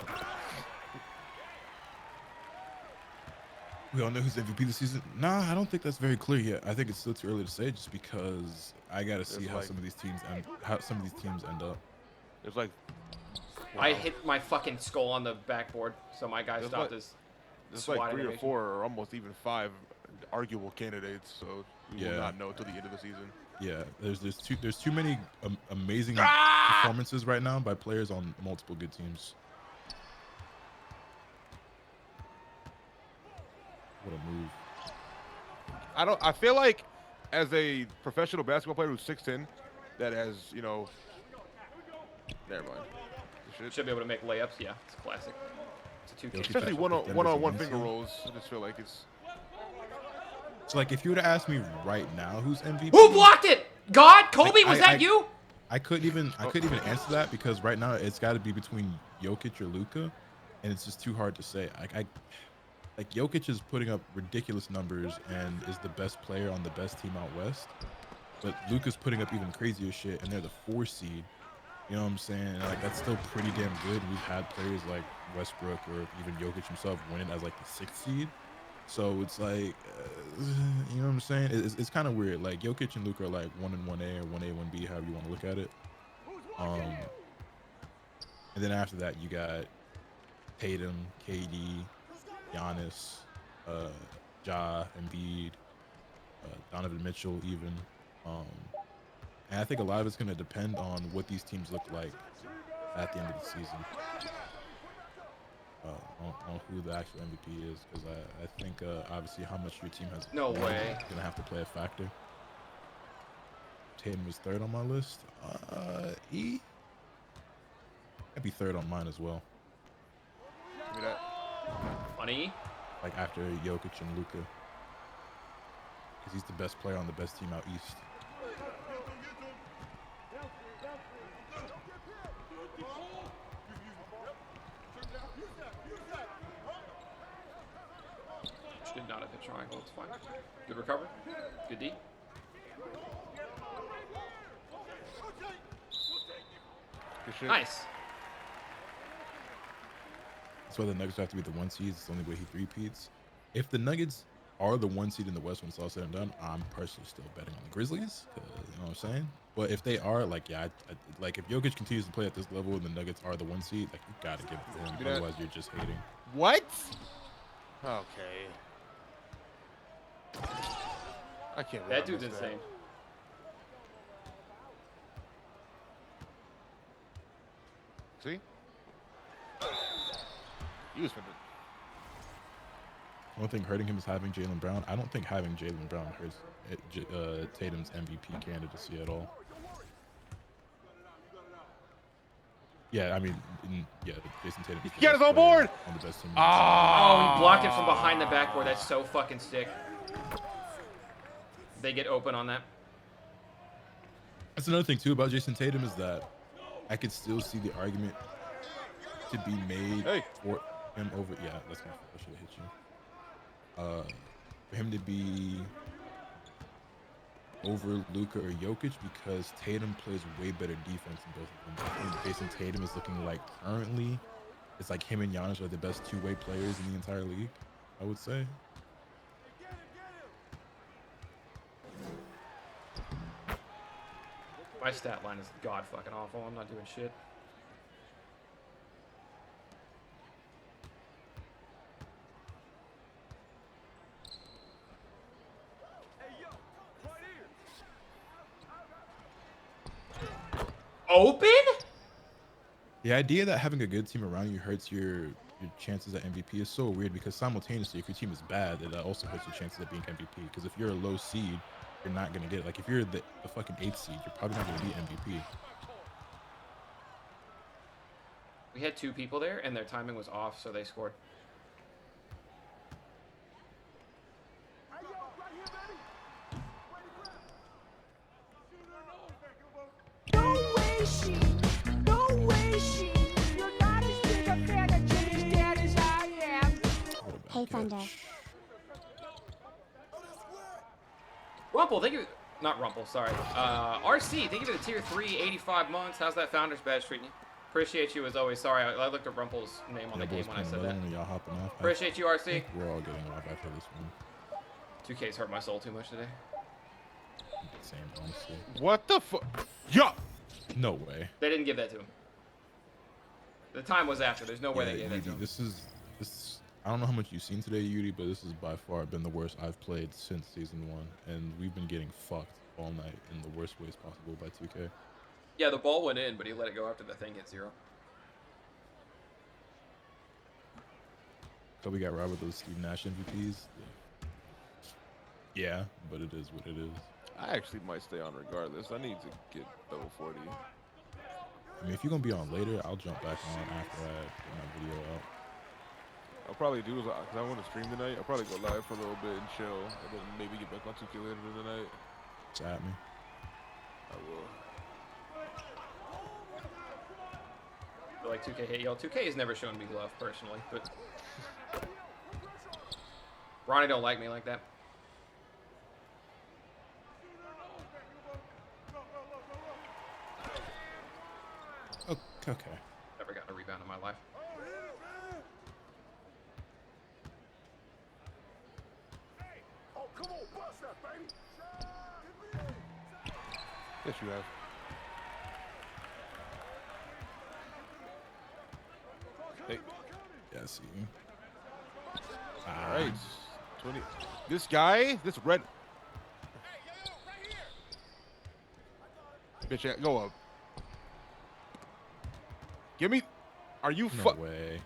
We all know who's MVP this season. Nah, I don't think that's very clear yet. I think it's still too early to say, just because I gotta see how some of these teams end up. It's like I hit my fucking skull on the backboard, so my guy stopped his there's SWAT like 3 or animation. 4 or almost even 5 arguable candidates, so we will not know till the end of the season. Yeah, there's too many amazing performances right now by players on multiple good teams. What a move! I feel like as a professional basketball player who's 6'10", that has never mind. Should be able to make layups. Yeah, it's a classic. It's a 2K. Especially one-on-one finger rolls. I just feel like it's. So like, if you were to ask me right now who's MVP, Who blocked it? God, Kobe, was that you? I couldn't even answer that, because right now it's got to be between Jokic or Luka, and it's just too hard to say. Like Jokic is putting up ridiculous numbers and is the best player on the best team out west, but Luka's putting up even crazier shit, and they're the 4 seed. You know what I'm saying? Like, that's still pretty damn good. We've had players like Westbrook or even Jokic himself winning as like the 6th seed. So it's like, you know what I'm saying? It's kind of weird. Like, Jokic and Luka are like 1 and 1A or 1A, 1B, however you want to look at it. And then after that, you got Tatum, KD, Giannis, Ja, Embiid, Donovan Mitchell even. And I think a lot of it's going to depend on what these teams look like at the end of the season. On who the actual MVP is, because I think obviously how much your team has No way. is going to have to play a factor. Tatum was 3rd on my list. He might be 3rd on mine as well. Give me that. Funny. Like after Jokic and Luka, because he's the best player on the best team out east. Did not have hit triangle. It's fine. Good recover. Good D. Good shit. Nice. That's why the Nuggets have to be the 1 seed. It's the only way he three-peats. If the Nuggets are the 1 seed in the West when it's all said and done, I'm personally still betting on the Grizzlies. You know what I'm saying? But if they are, like, yeah, like if Jokic continues to play at this level and the Nuggets are the 1 seed, like, you gotta give it to him. Otherwise, you're just hating. What? Okay. I can't believe That I dude's missed that. insane. See? You was finna. One thing hurting him is having Jaylen Brown. I don't think having Jaylen Brown hurts Tatum's MVP candidacy at all. Yeah, I mean, Jason Tatum. He got his own board! On the best team. Oh, he blocked it from behind the backboard. That's so fucking sick. They get open on that. That's another thing too about Jason Tatum is that I could still see the argument to be made for him over. Yeah, that's my fault. I should have hit you. For him to be over Luka or Jokic because Tatum plays way better defense than both of them. I think Jason Tatum is looking like currently, it's like him and Giannis are the best two-way players in the entire league, I would say. My stat line is god fucking awful. I'm not doing shit. Open? The idea that having a good team around you hurts your chances at MVP is so weird because simultaneously, if your team is bad, that also hurts your chances at being MVP. Because if you're a low seed, you're not going to get it. Like if you're the fucking 8th seed, you're probably not going to be MVP. We had 2 people there, and their timing was off, so they scored. Hey, Thunder. Rumple, thank you. Not Rumple, sorry. RC, thank you for the tier 3, 85 months. How's that Founders badge treating you? Appreciate you as always. Sorry, I looked at Rumple's name on the game when I said that. Y'all hopping off. Appreciate you, RC. We're all getting off after this one. 2K's hurt my soul too much today. Same, honestly. What the fuck? Yeah. No way. They didn't give that to him. The time was after. There's no way they gave that to him. This is. I don't know how much you've seen today, Yudi, but this has by far been the worst I've played since season 1, and we've been getting fucked all night in the worst ways possible by 2K. Yeah, the ball went in, but he let it go after the thing hit 0. So we got robbed with those Steve Nash MVPs. Yeah, but it is what it is. I actually might stay on regardless. I need to get double 40. I mean, if you're gonna be on later, I'll jump back on after I get my video out. I'll probably do is because I want to stream tonight. I'll probably go live for a little bit and chill, and then maybe get back on 2K later tonight. Chat me. I will. I feel like 2K hate y'all. 2K has never shown me love personally, but Ronnie don't like me like that. Okay. Never gotten a rebound in my life. Yes, you have. Hey. Yeah, I see. All right. 20. This guy, this red. Bitch, go up. Give me. Are you No way.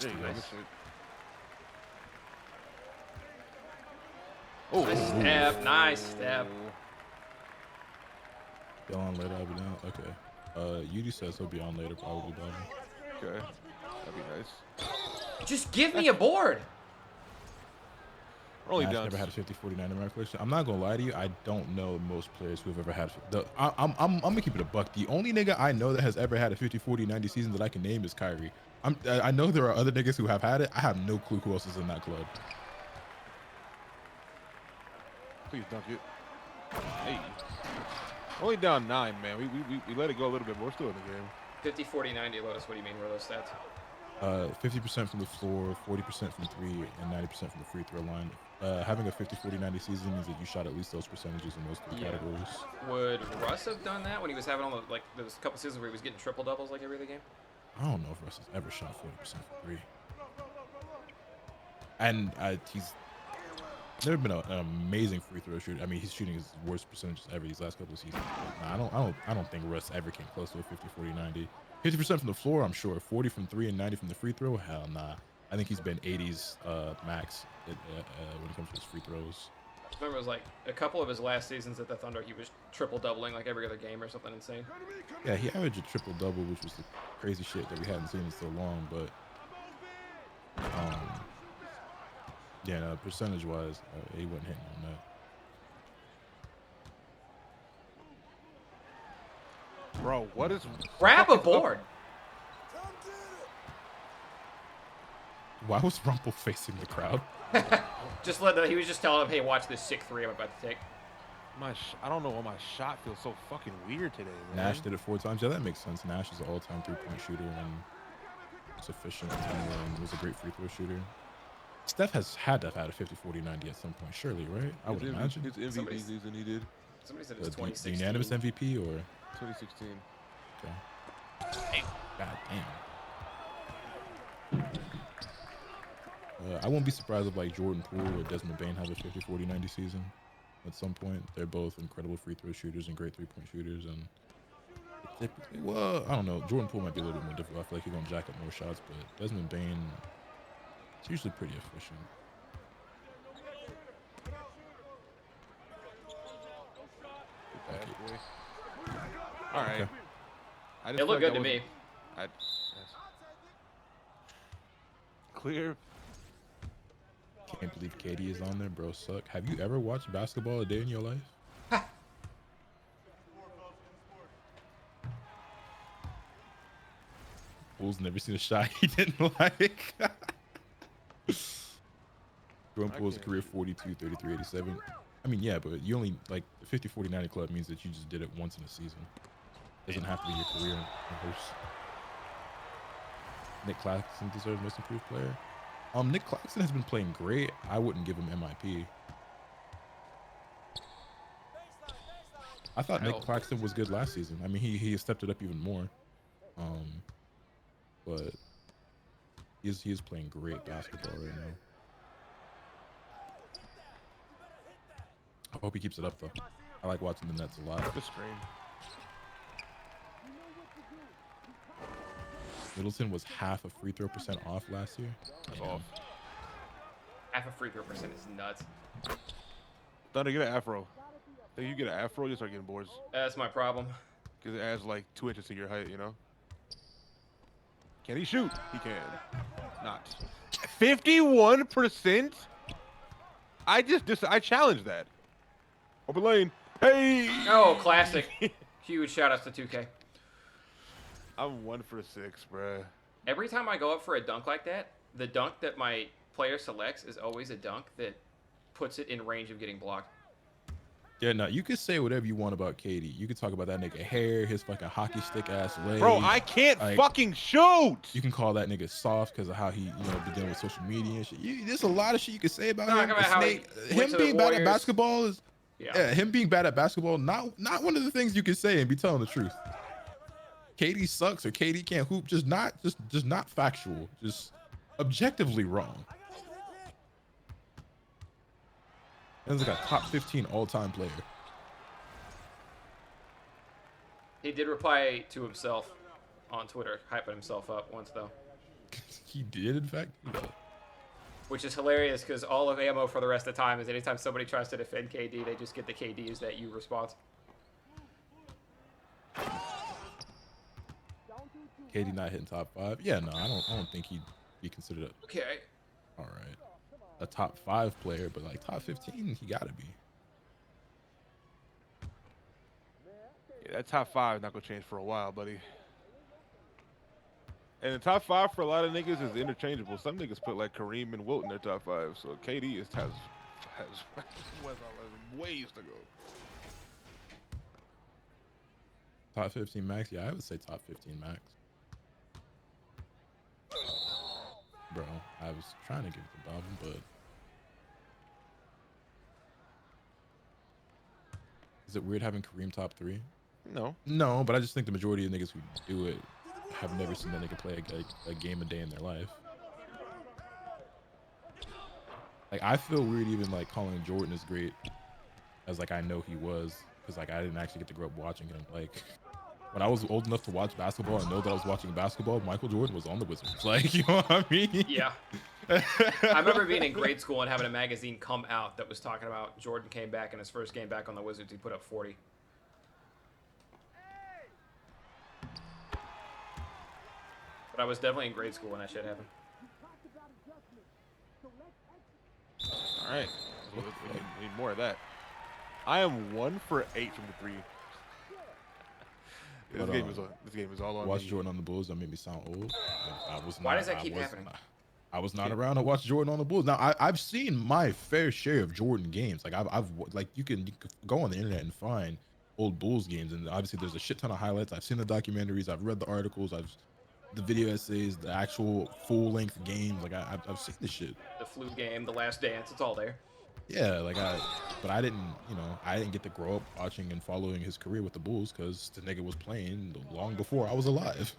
There you go. Nice. Good shit. Oh, nice step. Nice step. Y'all on later? I'll be down. Okay. Yudi says he'll be on later, probably. Probably. Okay. That'd be nice. Just give me a board. We're only Nash down. never had a 50-49 in my collection. I'm not gonna lie to you. I don't know most players who have ever had. I'm gonna keep it a buck. The only nigga I know that has ever had a 50-40-90 season that I can name is Kyrie. I know there are other niggas who have had it. I have no clue who else is in that club. Please dunk it. Hey. Only down 9, man. We let it go a little bit, but we're still in the game. 50, 40, 90, Lotus. What do you mean? What are those stats? 50% from the floor, 40% from 3, and 90% from the free throw line. Having a 50-40-90 season means that you shot at least those percentages in most of the categories. Would Russ have done that when he was having all the, like, there was a couple seasons where he was getting triple doubles like every other game? I don't know if Russ has ever shot 40% from 3. And he's never been an amazing free throw shooter. I mean, he's shooting his worst percentages ever these last couple of seasons. But nah, I don't think Russ ever came close to a 50-40-90. 50% from the floor, I'm sure. 40 from 3 and 90 from the free throw, hell nah. I think he's been 80s max when it comes to his free throws. I remember it was like a couple of his last seasons at the Thunder, he was triple doubling like every other game or something insane. Yeah, he averaged a triple double, which was the crazy shit that we hadn't seen in so long. But yeah, no, percentage wise, he wasn't hitting on that. Bro, what is... Grab a board! Why was Rumpel facing the crowd? He was just telling him, hey, watch this sick 3 I'm about to take. I don't know why my shot feels so fucking weird today, man. Nash did it 4 times. Yeah, that makes sense. Nash is an all-time 3-point shooter and was efficient and was a great free throw shooter. Steph has had to have had a 50-40-90 at some point, surely, right? I would imagine. His MVP season he did. Somebody said it's The 2016. unanimous MVP or? 2016. Okay. God damn. I won't be surprised if like Jordan Poole or Desmond Bane have a 50-40-90 season at some point. They're both incredible free throw shooters and great 3-point shooters. And well, I don't know. Jordan Poole might be a little bit more difficult. I feel like he's gonna jack up more shots, but Desmond Bane, it's usually pretty efficient. All right. Okay. It looked good to me. Clear. Can't believe KD is on there, bro. Suck. Have you ever watched basketball a day in your life? Pool's never seen a shot he didn't like. Jordan Poole's career 42, 33, 87. I mean, yeah, but you only like the 50-40-90 club means that you just did it once in a season. Doesn't have to be your career in host. Nick Claxton deserves most improved player. Nick Claxton has been playing great. I wouldn't give him MIP. I thought Nick Claxton was good last season. I mean, he has stepped it up even more. But he is playing great basketball right now. I hope he keeps it up though. I like watching the Nets a lot. The screen. Middleton was half a free throw percent off last year. That's off. Half a free throw percent is nuts. Thunder, get an afro. If you get an afro, you start getting boards. That's my problem. Because it adds like 2 inches to your height, you know? Can he shoot? He can. Not. 51%? I challenged that. Open lane. Hey! Oh, classic. Huge shout outs to 2K. I'm 1 for 6, bruh. Every time I go up for a dunk like that, the dunk that my player selects is always a dunk that puts it in range of getting blocked. Yeah, no, you could say whatever you want about KD. You could talk about that nigga hair, his fucking hockey stick ass legs. Bro, I can't fucking shoot. You can call that nigga soft because of how he, been dealing with social media and shit. There's a lot of shit you could say about him. Him being bad at basketball is, him being bad at basketball, not one of the things you can say and be telling the truth. KD sucks or KD can't hoop, just not factual, just objectively wrong. He's like a top 15 all-time player. He did reply to himself on Twitter, hyping himself up once though. He did, in fact. Which is hilarious because all of ammo for the rest of the time is anytime somebody tries to defend KD, they just get the KD is that you response. KD not hitting top 5. Yeah, no, I don't think he'd be considered. Okay. All right. a top 5 player, but like top 15, he gotta be. Yeah, that top 5 not gonna change for a while, buddy. And the top 5 for a lot of niggas is interchangeable. Some niggas put like Kareem and Wilt in their top 5. So KD has ways to go. Top 15 max? Yeah, I would say top 15 max. Bro, I was trying to give it to Balvin, but is it weird having Kareem top 3? No. No, but I just think the majority of niggas who do it have never seen that nigga play a game a day in their life. Like, I feel weird even like calling Jordan as great as like I know he was, because like I didn't actually get to grow up watching him. Like, when I was old enough to watch basketball and know that I was watching basketball, Michael Jordan was on the Wizards. Like, you know what I mean? Yeah. I remember being in grade school and having a magazine come out that was talking about Jordan came back in his first game back on the Wizards. He put up 40. But I was definitely in grade school when that shit happened. All right. We need more of that. I am 1 for 8 from the 3. This game is all on Watch me. Jordan on the Bulls. That made me sound old. Why does that keep happening? I was not around to watch Jordan on the Bulls. Now I've seen my fair share of Jordan games. Like I've like you can go on the internet and find old Bulls games, and obviously there's a shit ton of highlights. I've seen the documentaries. I've read the articles. The video essays, the actual full length games. Like I've seen this shit. The flu game, the last dance, it's all there. Yeah, like but I didn't, I didn't get to grow up watching and following his career with the Bulls because the nigga was playing long before I was alive.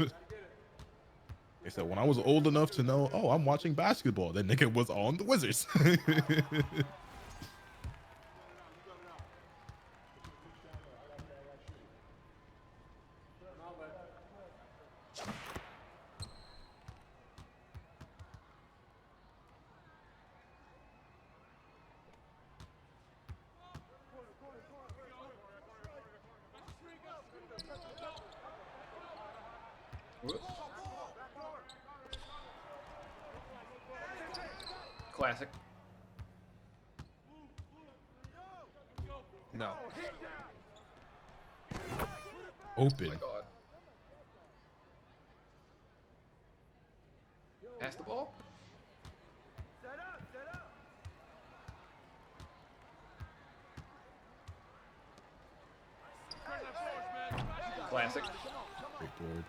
They said when I was old enough to know, oh, I'm watching basketball, that nigga was on the Wizards. Classic. No. Open. Oh my God. Pass the ball. Classic. Great board.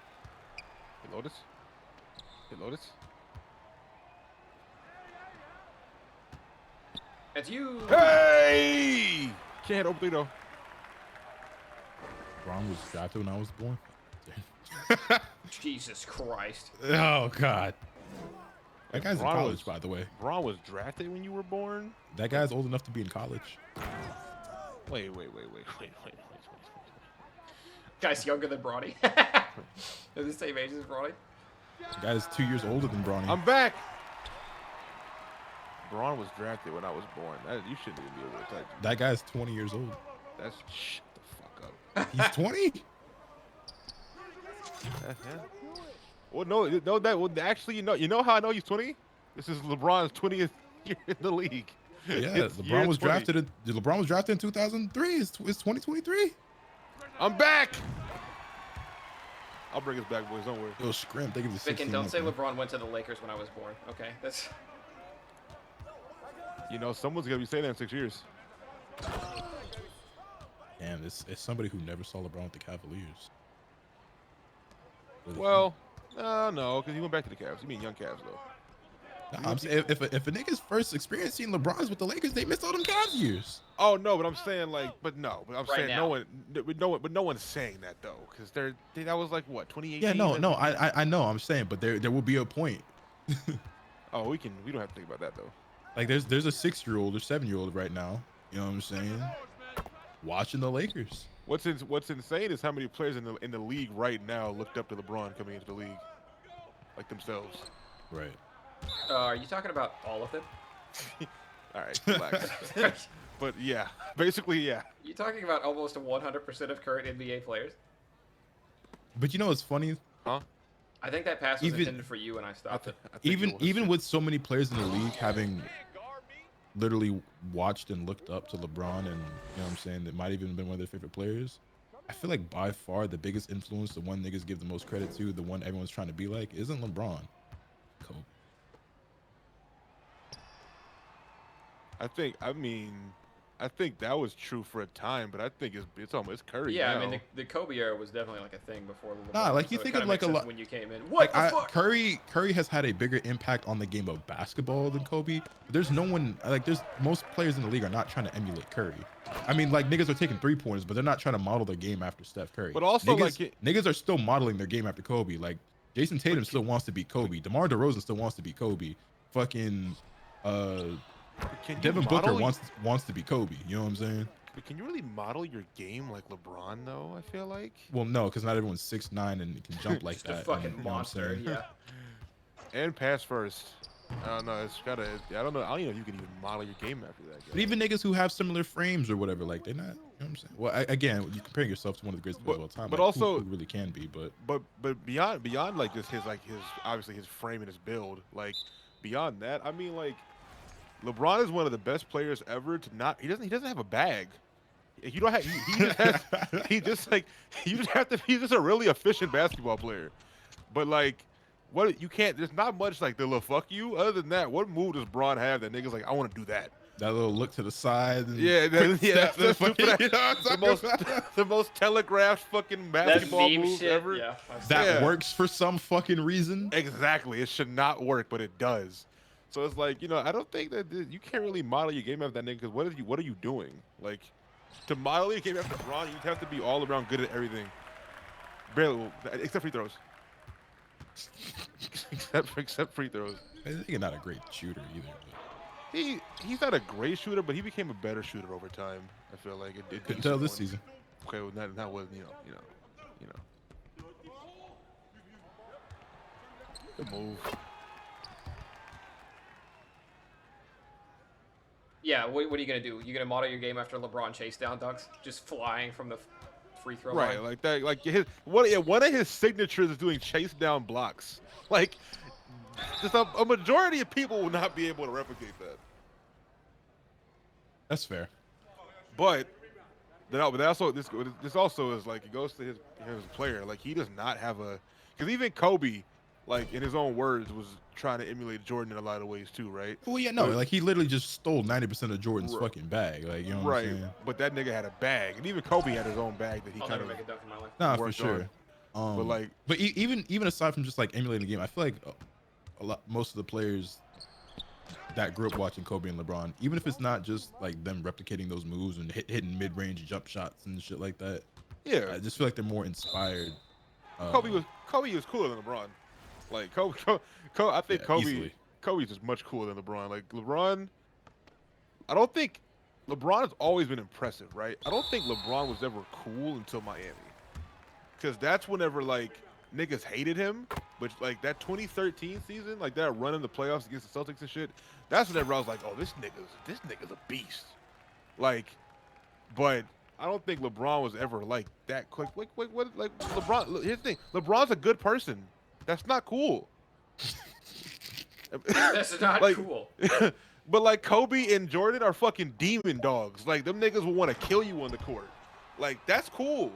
Hey, Lotus. Hey, Lotus. That's you. Hey! Can't open 3 though. Braun was drafted when I was born. Jesus Christ. Oh God. That guy's in Braun college, was- by the way. Braun was drafted when you were born? That guy's old enough to be in college. Wait. Guy's younger than Bronny. They're the same age as Bronny. The guy's 2 years older than Bronny. I'm back. Braun was drafted when I was born. You shouldn't even be able to touch. That guy's 20 years old. That's shut the fuck up. He's 20? Yeah. Well, no. Actually, you know how I know he's 20? This is LeBron's 20th year in the league. Yeah, It's LeBron year was 20. drafted in 2003. It's 2023. I'm back. I'll bring us back, boys. Don't worry. Yo, scrim. They give you 16 Vicken, don't months, say man. LeBron went to the Lakers when I was born. Okay, that's. You know, someone's gonna be saying that in 6 years. Damn, it's somebody who never saw LeBron with the Cavaliers. Well, no, because he went back to the Cavs. You mean young Cavs, though. Nah, I'm saying if a nigga's first experience seeing LeBron's with the Lakers, they missed all them Cavs years. Oh no, but I'm saying like, but I'm Right saying now. no one's saying that though, because that was like what 2018. Yeah, no, I know. I'm saying, but there will be a point. Oh, we don't have to think about that though. Like there's a 6-year-old or 7-year-old right now. You know what I'm saying? Watching the Lakers. What's insane is how many players in the league right now looked up to LeBron coming into the league, like themselves. Right. Are you talking about all of them? All right, relax. But yeah, basically yeah. You're talking about almost 100% of current NBA players. But you know what's funny? Huh? I think that pass was Even- intended for you, and I stopped it. I think it was. Even with so many players in the league having literally watched and looked up to LeBron, and you know what I'm saying, that might even been one of their favorite players. I feel like by far the biggest influence, the one niggas give the most credit to, the one everyone's trying to be like, isn't LeBron. Kobe. I think that was true for a time, but I think it's almost Curry. Yeah, now. I mean the Kobe era was definitely like a thing before LeBron. Nah, like you so think it of like a lot when you came in. What like the fuck? Curry has had a bigger impact on the game of basketball than Kobe. There's no one like there's most players in the league are not trying to emulate Curry. I mean, like niggas are taking 3-pointers, but they're not trying to model their game after Steph Curry. But also, niggas are still modeling their game after Kobe. Like Jason Tatum still wants to be Kobe. DeMar DeRozan still wants to be Kobe. Fucking Devin Booker wants to be Kobe. You know what I'm saying? But can you really model your game like LeBron though? I feel like. Well, no, because not everyone's 6'9" and can jump like Just that. a fucking and, you know monster. Yeah. And pass first. I don't know. It's gotta. I don't know. I don't even know if you can even model your game after that. Guy. But even niggas who have similar frames or whatever, like they're not. You know what I'm saying? Well, again, you're comparing yourself to one of the greatest players of all time. But like, also, who really can be. But beyond like just his obviously his frame and his build. Like beyond that, I mean like LeBron is one of the best players ever to not. He doesn't have a bag. You don't have. He just has. He just like. You just have to. He's just a really efficient basketball player. But like, what you can't. There's not much like the little fuck you. Other than that, what move does Braun have that niggas like? I want to do that. That little look to the side. And the most telegraphed fucking basketball move ever. Yeah, that works for some fucking reason. Exactly. It should not work, but it does. So it's like, you know, I don't think that you can't really model your game after that nigga. Because what are you doing? Like, to model your game after LeBron, you have to be all around good at everything. Barely, except free throws. except free throws. I think he's not a great shooter either. But. He's not a great shooter, but he became a better shooter over time. I feel like it couldn't tell this season. Okay, well, that was you know. Good move. Yeah, what are you gonna do? You gonna model your game after LeBron chase down dunks, just flying from the free throw line? Right, like that. Like one of his signatures is doing chase down blocks. Like, just a majority of people will not be able to replicate that. That's fair. But this also is like it goes to his player. Like he does not have a, because even Kobe, like in his own words, was trying to emulate Jordan in a lot of ways too, right? Well, yeah, no, like he literally just stole 90% of Jordan's fucking bag, like you know what I'm saying? But that nigga had a bag, and even Kobe had his own bag that he kind of make a dunk in my life. Nah, for sure. But even aside from just like emulating the game, I feel like most of the players that grew up watching Kobe and LeBron, even if it's not just like them replicating those moves and hitting mid-range jump shots and shit like that. Yeah, I just feel like they're more inspired. Kobe was cooler than LeBron. Like I think Kobe's just much cooler than LeBron. Like LeBron, I don't think LeBron has always been impressive, right? I don't think LeBron was ever cool until Miami, because that's whenever like niggas hated him. But like that 2013 season, like that run in the playoffs against the Celtics and shit, that's whenever I was like, oh, this nigga's a beast. Like, but I don't think LeBron was ever like that quick. Like LeBron. Here's the thing: LeBron's a good person. That's not cool. That's not like, cool. But like Kobe and Jordan are fucking demon dogs. Like them niggas will want to kill you on the court. Like that's cool.